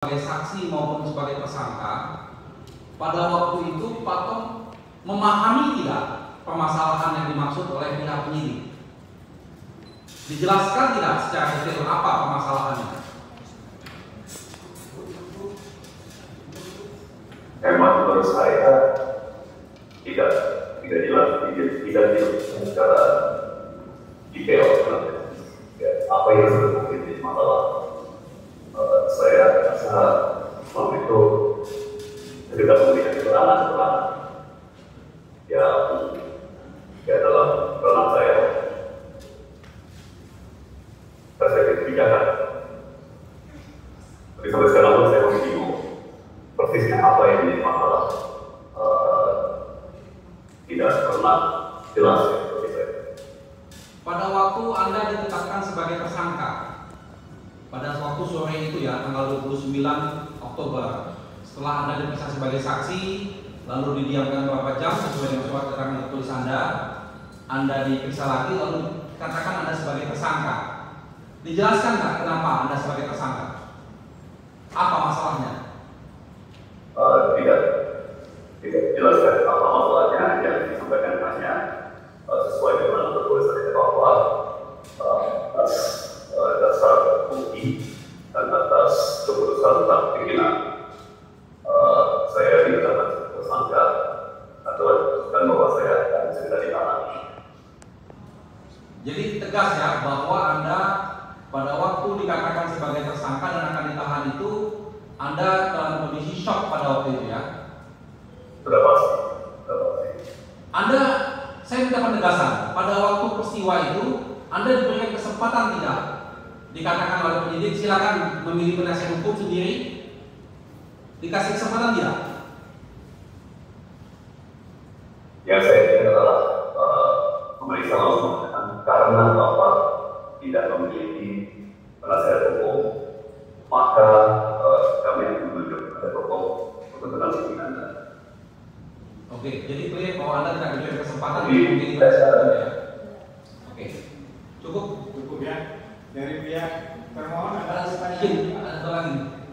sebagai saksi maupun sebagai tersangka, pada waktu itu Pak Tom memahami tidak permasalahan yang dimaksud oleh pihak penyidik? Dijelaskan tidak secara detail apa permasalahannya? Hemat menurut saya tidak jelas, tidak secara detail apa yang sebetulnya menjadi masalah. Saya rasa selama itu tidak memberikan keterangan yang dalam ranah saya perspektif kebijakan. Tapi sampai sekarang pun saya masih bingung persisnya apa yang menjadi masalah. Tidak pernah jelas ya, bagi saya. Pada waktu Anda ditetapkan sebagai tersangka, pada waktu sore itu ya, tanggal 29 Oktober, setelah Anda diperiksa sebagai saksi, lalu didiamkan beberapa jam sesuai dengan surat keterangan tertulis Anda diperiksa lagi, lalu katakan Anda sebagai tersangka. Dijelaskan nggak kenapa Anda sebagai tersangka? Apa masalahnya? Tidak jelaskan apa masalahnya, yang disampaikan hanya sesuai dengan tertulis bahwa atas dasar bukti dan atas keputusan tentang pimpinan saya ditetapkan sebagai tersangka atau dan bahwa saya akan segera ditahan. Jadi tegas ya bahwa Anda pada waktu dikatakan sebagai tersangka dan akan ditahan itu Anda dalam kondisi shock pada waktu itu ya? Sudah pasti. Anda, saya minta penegasan, pada waktu peristiwa itu Anda diberikan kesempatan tidak? Dikatakan oleh penyidik silakan memilih penasihat hukum sendiri, dikasih kesempatan tidak? Yang saya ingin adalah pemeriksa langsung mengatakan karena Bapak tidak memiliki penasihat hukum, maka kami akan menunjuk penasihat hukum untuk mendampingi Anda. Oke, jadi clear bahwa Anda tidak diberikan kesempatan untuk memilih penasihat hukum ya? Oke, cukup ya. Dari pihak termohon ada izin, ada lagi.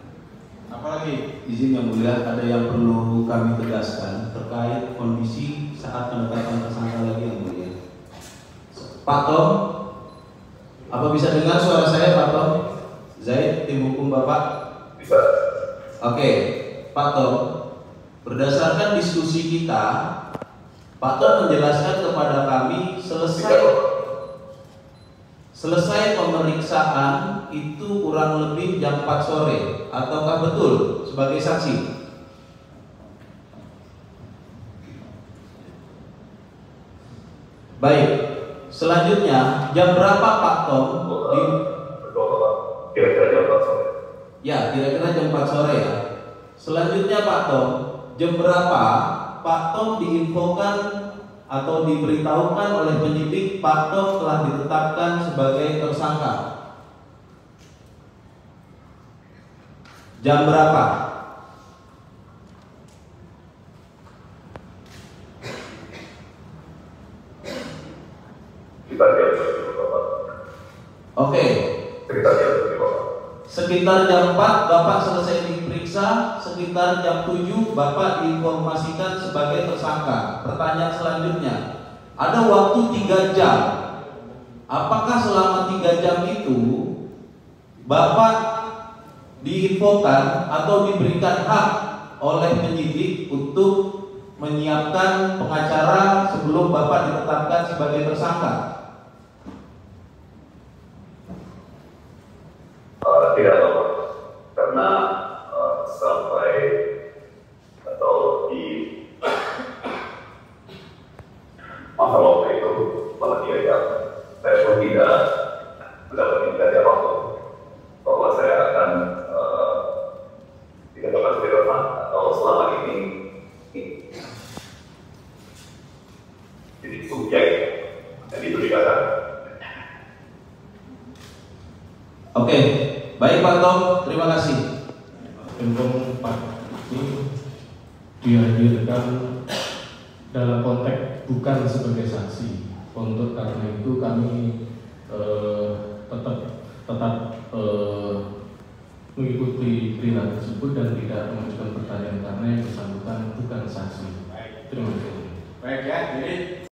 Apalagi? Izin yang mulia, ada yang perlu kami tegaskan terkait kondisi saat penetapan tersangka lagi yang mulia. Pak Tom, apa bisa dengar suara saya Pak Tom? Zaid, tim hukum Bapak? Bisa. Oke, Pak Tom, berdasarkan diskusi kita, Pak Tom menjelaskan kepada kami selesai pemeriksaan itu kurang lebih jam 4 sore, ataukah betul sebagai saksi? Baik, selanjutnya jam berapa Pak Tom? Kira-kira jam 4 sore. Ya, kira-kira jam 4 sore ya. Selanjutnya Pak Tom, jam berapa Pak Tom diinfokan atau diberitahukan oleh penyidik Pak Tom telah ditetapkan sebagai tersangka? Jam berapa? Sekitar jam 7 Bapak. Oke. Sekitar jam 7 Bapak. Sekitar jam 4 Bapak selesai diperiksa, sekitar jam 7 Bapak diinformasikan sebagai tersangka. Pertanyaan selanjutnya, ada waktu 3 jam. Apakah selama 3 jam itu Bapak diinfokan atau diberikan hak oleh penyidik untuk menyiapkan pengacara sebelum Bapak ditetapkan sebagai tersangka? Tidak Bapak, karena sampai atau di masa waktu itu malah dia saya pun tidak mendapat indikasi apapun bahwa saya akan dikatakan sebagai tersangka atau selama ini jadi subjek yang itu dikatakan. Oke, baik Pak Tom, terima kasih. Tentang Pak ini dihadirkan dalam konteks bukan sebagai saksi. Untuk karena itu kami tetap mengikuti berita tersebut dan tidak mengajukan pertanyaan karena yang bersangkutan bukan saksi. Baik. Terima kasih. Baik ya, jadi